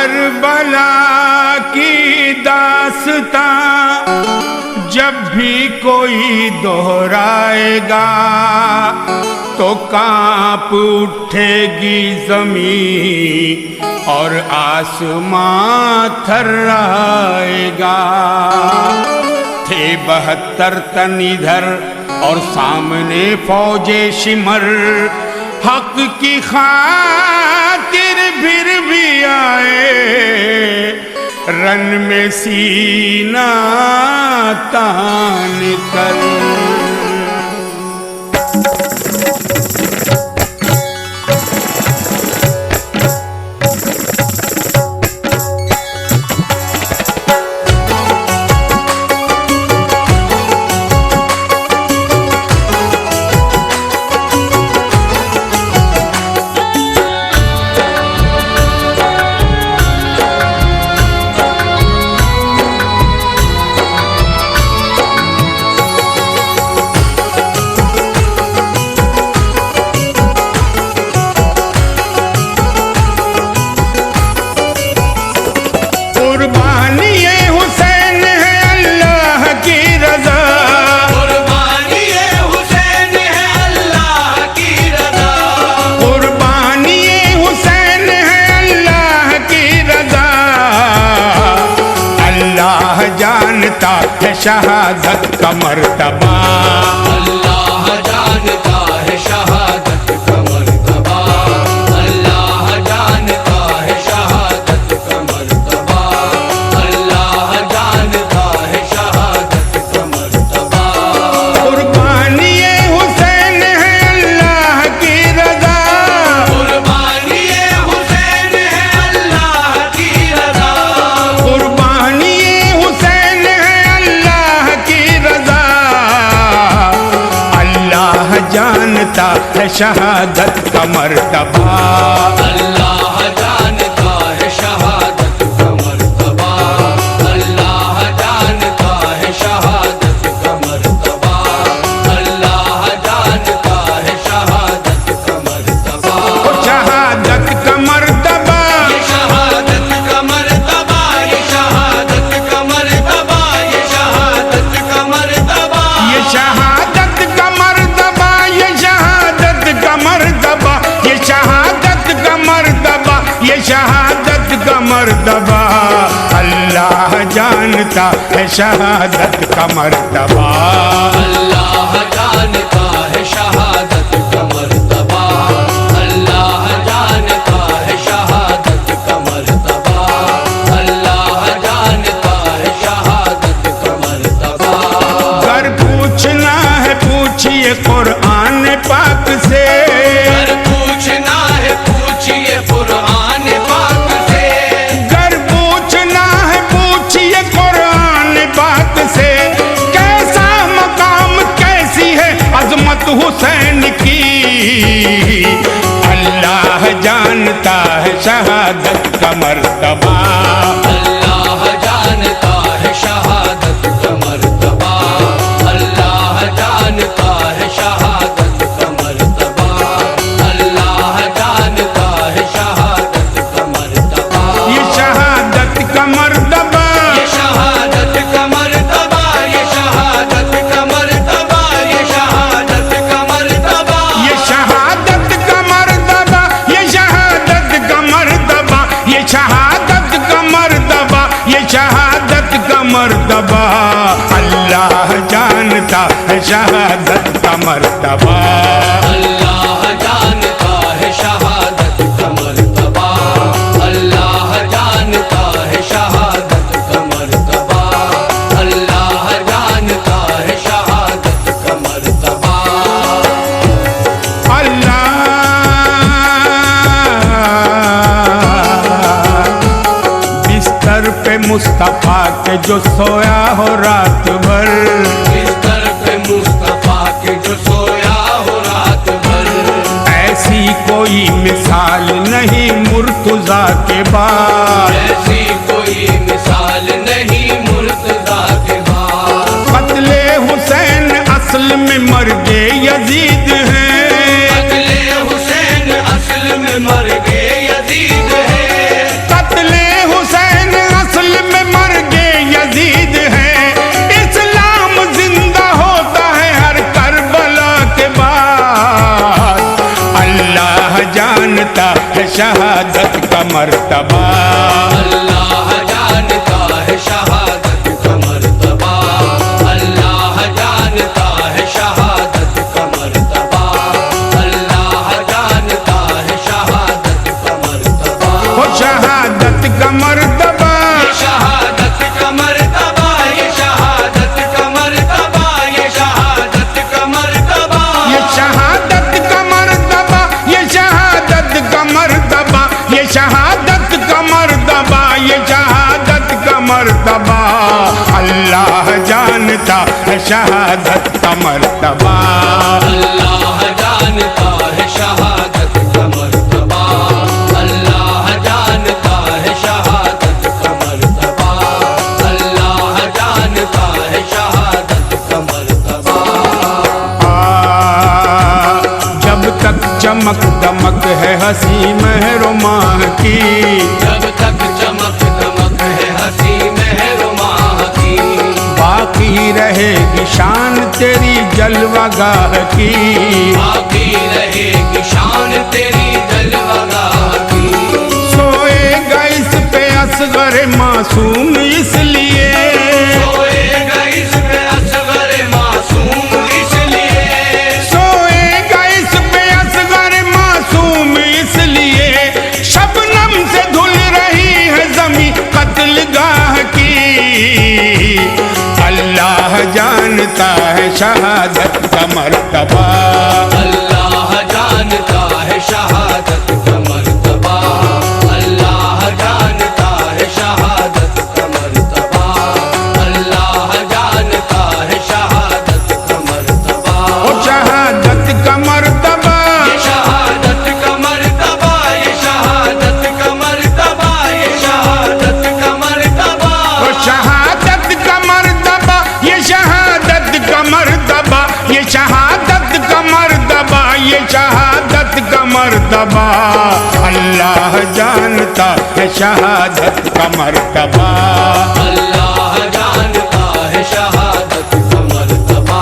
Karbala की दास्तां जब भी कोई दोहराएगा तो कांप उठेगी जमीन और आसमां थर्राएगा। थे 72 तन इधर और सामने फौजे शिमर, हक की खातिर फिर भी आए, रन में सीना तान कर। जानता है शहादत का मर्तबा, अल्लाह जानता है शहादत का मर्तबा, अल्लाह जानता है शहादत का मर्तबा, अल्लाह जानता है शहादत का मर्तबा। कुर्बानी हुसैन है अल्लाह की रज़ा, कुर्बानी हुसैन है अल्लाह की रज़ा, कुर्बानी जानता है शहादत का मर्तबा, अल्लाह जानता है शहादत का मर्तबा, अल्लाह जानता है शहादत का मर्तबा, अल्लाह जानता है शहादत का मर्तबा। शहादत का मर्तबा, ये शहादत का मर्तबा, ये शहादत का मर्तबा, ये शहादत का मर्तबा, ये शहादत का मर्तबा, ये शहादत का मर्तबा, ये शहादत का मर्तबा, ये शहादत का मर्तबा। अल्लाह जानता है शहादत का मर्तबा, अल्लाह जानता है शहादत का मर्तबा, अल्लाह जानता है शहादत का मर्तबा, अल्लाह जानता है शहादत का मर्तबा। अगर पूछना है पूछिए कुरान पाक से, अगर पूछना है पूछिए कुरान पाक से, अगर पूछना है पूछिए कुरान पाक से, कैसा मकाम कैसी है अजमत हुसैन की। अल्लाह जानता है शहादत का मर्तबा, अल्लाह जानता है शहादत का मर्तबा, अल्लाह जानता है शहादत का मर्तबा, अल्लाह जानता है शहादत का मर्तबा। ये शहादत का मर्तबा, ये शहादत का मर्तबा, ये शहादत का मर्तबा, ये शहादत का मर्तबा, ये शहादत का मर्तबा, ये शहादत का मर्तबा, ये शहादत का मर्तबा, ये शहादत का मर्तबा। अल्लाह जानता है शहादत का मर्तबा, अल्लाह जानता है शहादत का मर्तबा, अल्लाह जानता है शहादत का मर्तबा, अल्लाह जानता है शहादत का मर्तबा। अल्लाह बिस्तर पे मुस्तफा के जो सोया हो रात भर, बिस्तर पे मुस्तफा के जो सोया हो रात भर, ऐसी कोई मिसाल नहीं मुर्तजा के बाद। ऐसी कोई मिसाल नहीं मुर्तजा के बाद। कत्ले हुसैन असल में मर्गे यजीद हैं, कत्ले हुसैन असल में मर्गे यजीद है, कत्ले शहादत का मर्तबा। अल्लाह जानता है शहादत का मर्तबा, अल्लाह जानता है शहादत का मर्तबा, अल्लाह जानता है शहादत का मर्तबा। वो शहादत का मर्तबा, ये शहादत का मर्तबा, ये शहादत का मर्तबा, ये शहादत का मर्तबा, ये शहादत का मर्तबा, ये शहादत का मर्तबा, ये शहादत का मर्तबा, ये शहादत का मर्तबा। अल्लाह जानता है शहादत का मर्तबा। अल्लाह जानता है शहादत का मर्तबा, अल्लाह जानता है शहादत का मर्तबा, अल्लाह जानता है शहादत का मर्तबा। जब तक चमक दमक है हंसी महरुमाह की, जब तक चमक दमक है हंसी महरुमाह की, बाकी रहेगी शान तेरी जलवागाह की। बाकी रहेगी शान तेरी जलवागाह की। सोएगा इस पे असगर मासूम इसलिए, सोएगा इस पे असगर मासूम इसलिए, सोएगा इस पे असगर मासूम इसलिए। शबनम से धुल रही है जमी कत्लगाह की। अल्लाह जानता है शहादत का मर्तबा। अल्लाह जानता है शहादत का मर्तबा, अल्लाह जानता है शहादत का मर्तबा, अल्लाह जानता है शहादत का मर्तबा। ओ शहादत का मर्तबा, ये शहादत का मर्तबा, ये शहादत का मर्तबा, ये शहादत का मर्तबा, ओ शहादत का मर्तबा, ये शहादत का मर्तबा, ये शहादत का मर्तबा, ये शहादत का मर्तबा। अल्लाह जानता है शहादत का मर्तबा। अल्लाह जानता है शहादत का मर्तबा,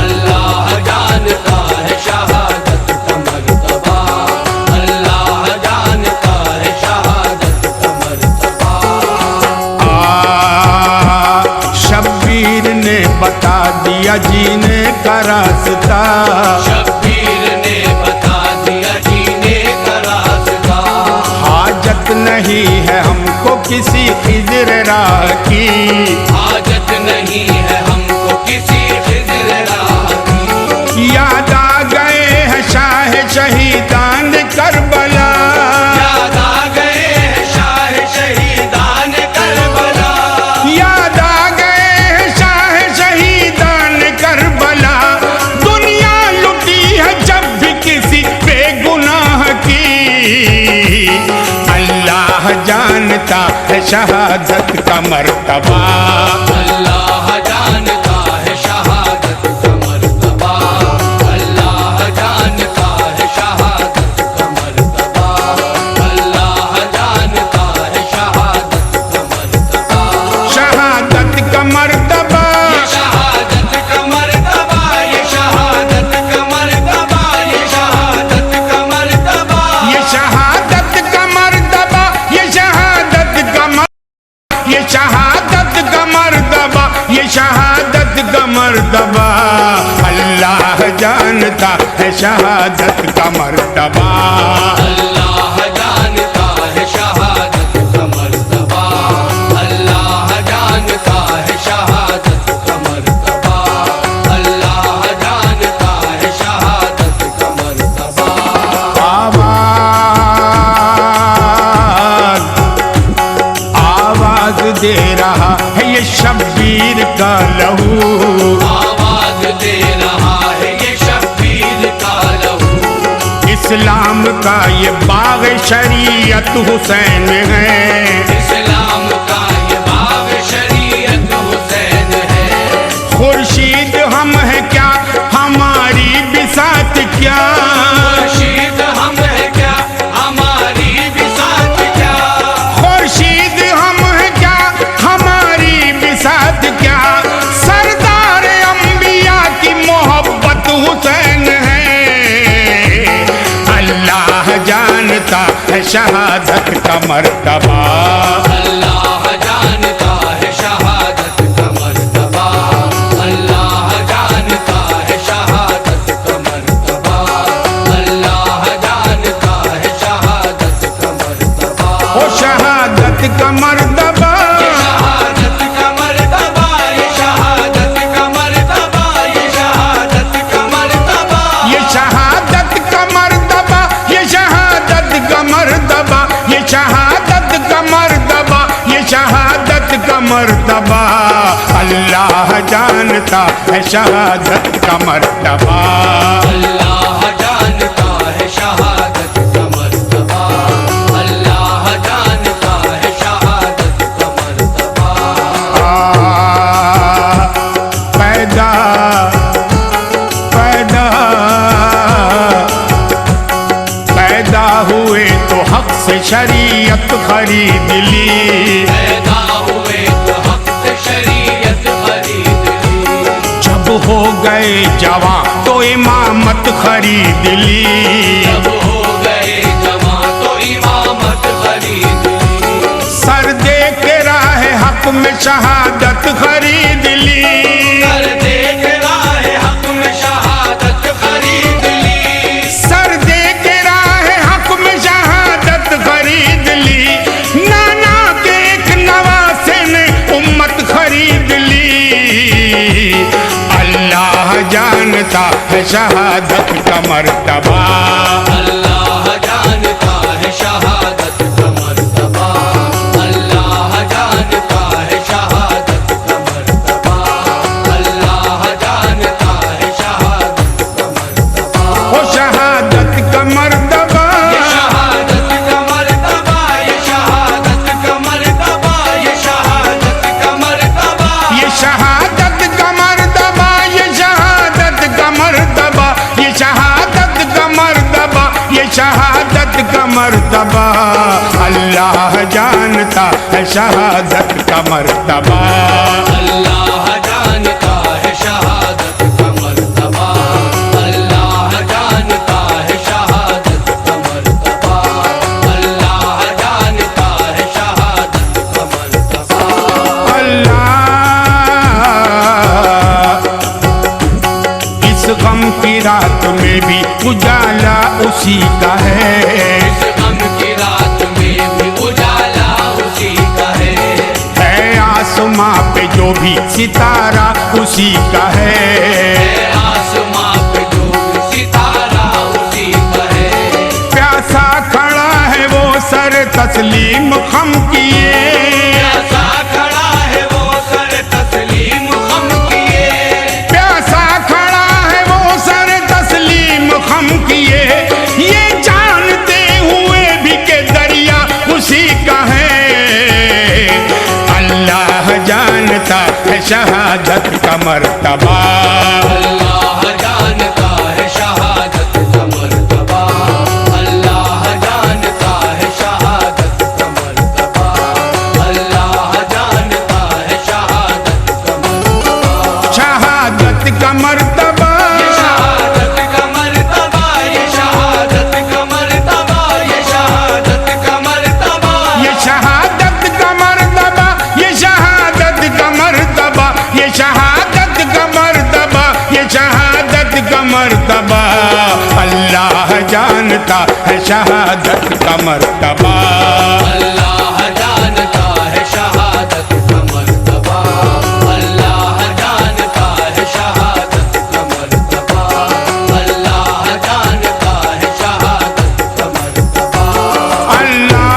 अल्लाह जानता है शहादत का मर्तबा, अल्लाह जानता है शहादत का मर्तबा। शब्बीर ने बता दिया जीने का रास्ता, शब्बीर ने बता दिया जीने का रास्ता। हाजत नहीं है हमको किसी खिज़्र राह की। हाजत नहीं है हमको किसी खिज़्र राह की। याद आ गए हैं शाह शहीदान करबला, याद आ गए हैं शाह शहीदान करबला, याद आ गए हैं शाह शहीदान करबला। दुनिया लुटी है जब भी किसी बेगुनाह की। अल्लाह जानता है शहादत का मर्तबा। अल्लाह जानता है शहादत का मर्तबा, अल्लाह जानता है शहादत का मर्तबा, अल्लाह जानता है शहादत का मर्तबा। शहादत का मर्तबा, ये शहादत का मर्तबा, ये शहादत का मर्तबा, ये शहादत का मर्तबा, ये शहादत का मर्तबा, ये शहादत का ये शहादत का मर्तबा, ये शहादत का मर्तबा। अल्लाह जानता है शहादत का मर्तबा। अल्लाह जानता है शहादत का मर्तबा, अल्लाह जानता है शहादत का मर्तबा, अल्लाह जानता है शहादत का मर्तबा। आवाज आवाज दे रहा है ये शब्बीर का लहू, आवाज दे रहा है ये शब्बीर का लहू। इस्लाम का ये बाग शरीयत हुसैन है। इस्लाम का ये बाग शरीयत हुसैन है। खुर्शीद हम है क्या हमारी बिसात क्या, खुर्शीद हम है क्या हमारी बिसात क्या, खुर्शीद हम है क्या हमारी बिसात क्या। सरदार अंबिया की मोहब्बत हुसैन है। अल्लाह जानता है शहादत का मर्तबा। अल्लाह जानता है शहादत का मर्तबा, अल्लाह जानता है शहादत का मर्तबा, अल्लाह जानता है शहादत का मर्तबा। ओ शहादत का मर्तबा, शहादत का मर्तबा, ये शहादत का मर्तबा, ये शहादत का मर्तबा, ये शहादत का मर्तबा, ये शहादत का मर्तबा, ये शहादत का मर्तबा, ये शहादत का मर्तबा। अल्लाह जानता है शहादत का मर्तबा। अल्लाह जानता है शहादत का मर्तबा, अल्लाह जानता है शहादत का मर्तबा। पैदा पैदा पैदा हुए तो हक से शरीयत खरीद ली, पैदा हुए तो हक से शरीयत खरीद ली, जब हो गए जवां तो इमामत खरीद ली, जब हो गए जवां तो इमामत खरीद ली, सर दे के राह हक में शहादत खरीद ली, कर देख राह हक में शहादत खरीद ली, सर दे के राह हक में शहादत खरीद ली, नाना के एक नवासे ने उम्मत खरीद ली। अल्लाह जानता है शहादत का मर्तबा। अल्लाह जानता है शहादत का मर्तबा, अल्लाह जानता है शहादत का मर्तबा, अल्लाह जानता है शहादत का मर्तबा। ओ शहादत का मर्तबा, ये शहादत का मर्तबा, ये शहादत का मर्तबा, ये शहादत का मर्तबा, ये शहादत का मर्तबा, ये शहादत का मर्तबा, ये शहादत का मर्तबा, ये शहादत का मर्तबा। अल्लाह जानता है शहादत का मर्तबा। अल्लाह जानता है शहादत का मर्तबा, अल्लाह जानता है शहादत का मर्तबा, अल्लाह जानता है शहादत का मर्तबा। अल्लाह इस गम की रात में भी उजाला उसी का है, इस गम की रात में भी उजाला उसी का है आसमां पे जो भी सितारा उसी का है, आसमां पे जो भी सितारा उसी का है, प्यासा खड़ा है वो सर तस्लीम खम किए, प्यासा खड़ा है वो सर तस्लीम खम किए, प्यासा खड़ा है वो सर तस्लीम खम किए, ये जानते हुए भी के दरिया उसी का है। अल्लाह जानता है शहादत का मर्तबा। अल्लाह जानता है शहादत का मर्तबा, अल्लाह जानता है शहादत का मर्तबा, अल्लाह जानता है शहादत का मर्तबा। शहादत का मर्तबा, ये शहादत का मर्तबा, ये शहादत का मर्तबा, ये शहादत का मर्तबा, ये शहादत का मर्तबा, ये शहादत का मर्तबा, ये शहादत का मर्तबा, ये शहादत का मर्तबा। अल्लाह जानता है शहादत का मर्तबा। अल्लाह जानता है शहादत का मर्तबा, अल्लाह जानता है शहादत का मर्तबा, अल्लाह जानता है शहादत का मर्तबा। अल्लाह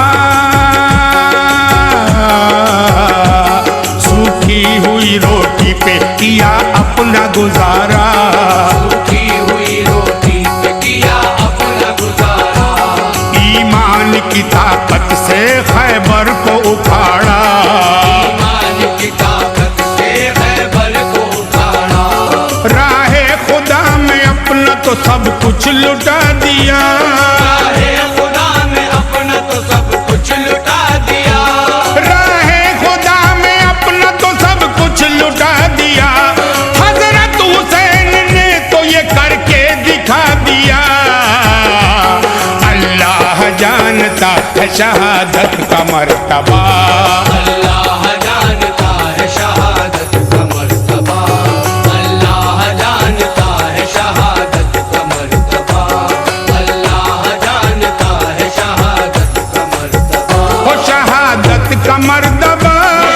सूखी हुई रोटी पे किया अपना गुजारा, सूखी हुई रोटी पे किया अपना गुजारा, ईमान की ताकत से खैबर को उखाड़ा, ईमान की ताकत से खैबर को उखाड़ा, राहे खुदा में अपना तो सब कुछ लुटा दिया, राहे खुदा में अपना तो सब कुछ लुटा दिया, राहे खुदा में अपना तो सब कुछ लुटा दिया। हजरत हुसैन ने तो ये करके दिखा दिया। अल्लाह जानता शहादत का मर्तबा। अल्लाह जानता है शहादत का मर्तबा, अल्लाह जानता है शहादत का मर्तबा, अल्लाह जानता है शहादत का मर्तबा। वो शहादत का मर्तबा,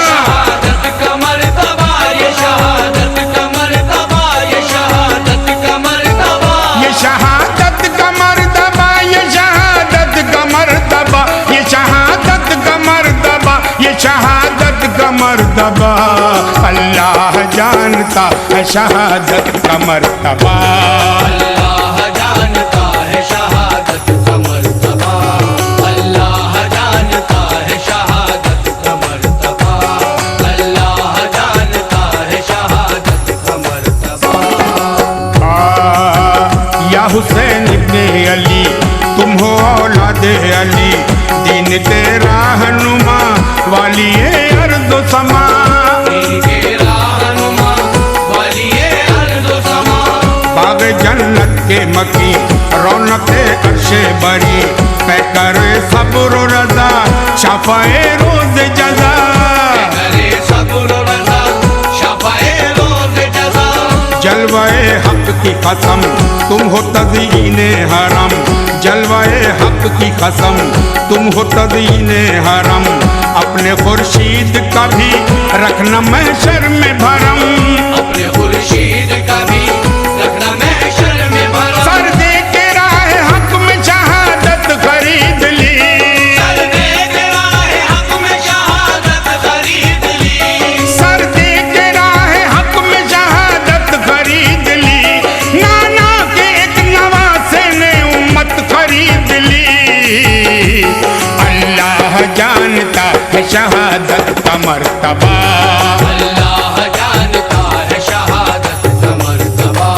शहादत का मर्तबा, ये शहादत का मर्तबा, ये शहादत का मर्तबा, ये शहादत का मर्तबा, ये शहादत का मर्तबा, ये शहादत का मर्तबा, ये शहादत का मर्तबा। अल्लाह जानता है शहादत का मर्तबा। अल्लाह जानता है शहादत का मर्तबा, अल्लाह जानता है शहादत का मर्तबा, अल्लाह जानता है शहादत का मर्तबा। या हुसैन इब्ने अली, तुम हो औलाद अली, दीन तेरा हनुमा, वाली अर्दो समा। इनके रहनुमा, वालिए अर्दो समा, बाग जन्नत के मकी, रौनक अर्शे बरी, तय करे सब्र रजा, शाफाए रोज जजा। करे सब्र रज़ा, शफ़ाए रोज़ जज़ा। जलवाए हक की कसम, तुम हो तज़ीने हरम, जलवाए हक की कसम, तुम हो तज़ीने हरम। अपने खुर्शीद का भी रखना महशर में भरम, अपने खुर्शीद का भी रखना महशर में भरम। सर दे के राह हक में शहादत खरीद ली, सर दे के राह हक में शहादत खरीद ली, सर दे के राह हक में शहादत खरीद ली। नाना के एक नवासे ने उम्मत खरीद ली। अल्लाह जानता है शहादत का मर्तबा। अल्लाह जानता है शहादत का मर्तबा,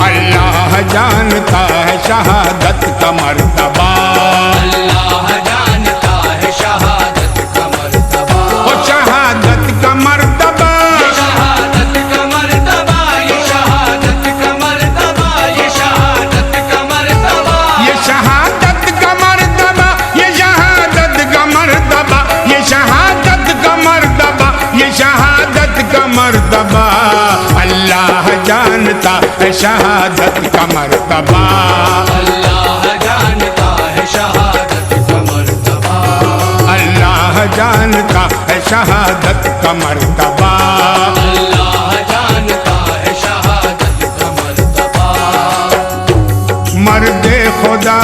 अल्लाह जानता है शहादत का मर्तबा। अल्लाह जानता है शहादत का मर्तबा। ओ शहादत का मर्तबा, ये शहादत का मर्तबा, ये शहादत का मर्तबा, ये शहादत का मर्तबा, ये शहादत का मर्तबा, ये शहादत का मर्तबा, ये शहादत का मर्तबा, ये शहादत का मर्तबा। अल्लाह जानता है शहादत का मर्तबा। अल्लाह जानता है शहादत का मर्तबा, अल्लाह जानता है शहादत का मर्तबा। अल्लाह जानता है शहादत का मर्तबा। मर्दे खुदा,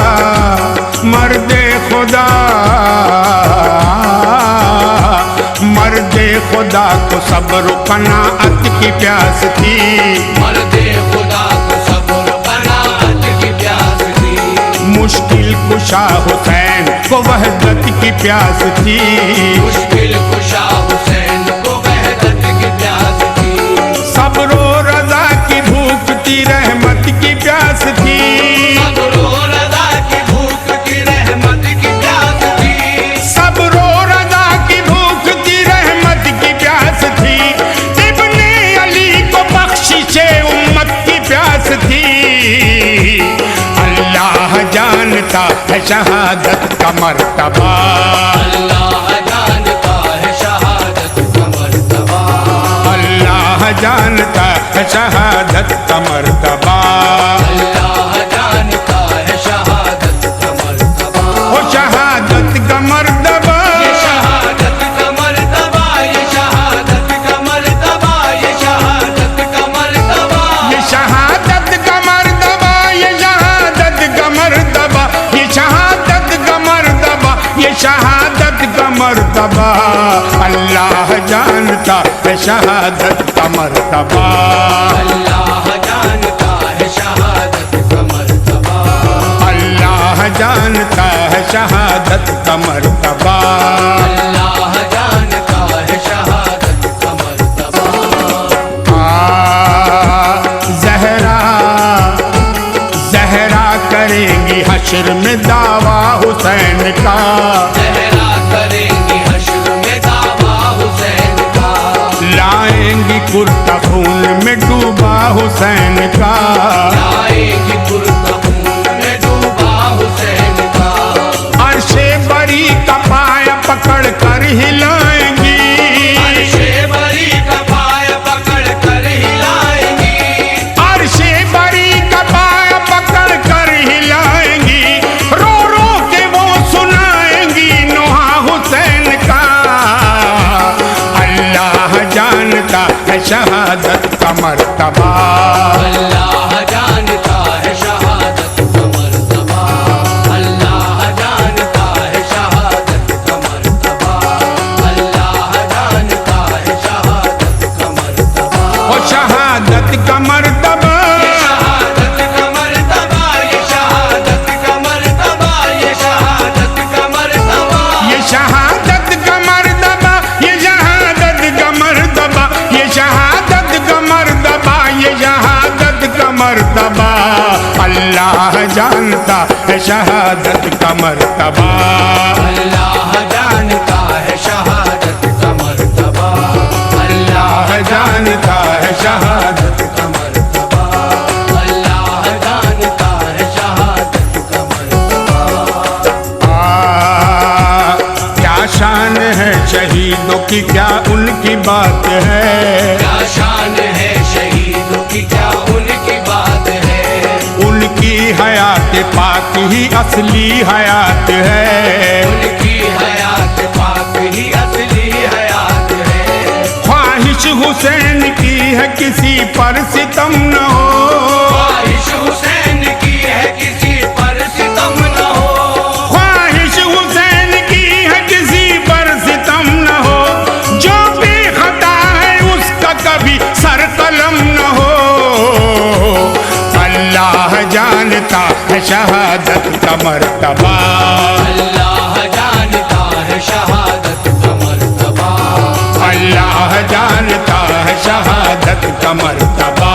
मर्दे खुदा, मर्दे खुदा को सब्र कनाअत की प्यास थी। मर्दे खुदा को सब्र कनाअत की प्यास थी, मुश्किल कुशा हुसैन को वहदत की प्यास थी। मुश्किल कुशा हुसैन को वहदत की प्यास थी, सब्र रजा की भूख थी, रहमत की प्यास थी। सब्र रज़ा की भूख की रहमत की प्यास थी, सब्र रजा की भूख थी, रहमत की प्यास थी। इब्ने अली को बख्शिशे उम्मत की प्यास थी। अल्लाह जानता है शहादत का मर्तबा। अल्लाह जानता है शहादत का मर्तबा, अल्लाह जानता है शहादत का मर्तबा। अल्लाह जानता है शहादत का मर्तबा। ओ शहादत का मर्तबा, ये शहादत का मर्तबा, ये शहादत का मर्तबा, ये शहादत का मर्तबा, ये शहादत का मर्तबा, ये शहादत का मर्तबा, ये शहादत का मर्तबा, ये शहादत का मर्तबा। अल्लाह जानता है शहादत का मर्तबा। अल्लाह जानता है शहादत का मर्तबा, अल्लाह जानता है शहादत का मर्तबा। अल्लाह जानता है शहादत का मर्तबा। ज़हरा, ज़हरा करेंगी हश्र में दावा हुसैन का। ज़हरा करेंगी हश्र में दावा हुसैन का, लाएंगी कुर्ता खून में डूबा हुसैन का। लाएंगी कुर्ता खून में डूबा हुसैन का, अर्शे बरी का शहादत का मर्तबा। अल्लाह जानता है शहादत का मर्तबा, अल्लाह जानता है शहादत का मर्तबा, अल्लाह जानता है शहादत का मर्तबा। ओ शहादत का मर्तबा, ये शहादत का मर्तबा, ये शहादत का मर्तबा, ये शहादत का मर्तबा, ये शहादत का मर्तबा, ये शहादत का मर्तबा, ये शहादत का मर्तबा, ये शहादत का मर्तबा। अल्लाह जानता है शहादत का मर्तबा। अल्लाह जानता है शहादत का मर्तबा, अल्लाह जानता है शहादत का मर्तबा, अल्लाह जानता है शहादत का मर्तबा। क्या शान है शहीदों की, क्या उनकी बात है। क्या शान है शहीदों की, क्या उनकी बात है। उनकी हयात पाक ही असली हयात है। उनकी हयात पाक ही असली हयात है। ख्वाहिश हुसैन की है किसी पर सितम न हो। ख्वाहिश हुसैन की है किसी पर सितम न हो। ख्वाहिश हुसैन की है किसी पर सितम न हो। जो भी खता है उसका कभी सर कलम न हो। अल्लाह जानता है शहादत का मर्तबा। अल्लाह जानता है शहादत का मर्तबा, अल्लाह जानता है शहादत का मर्तबा।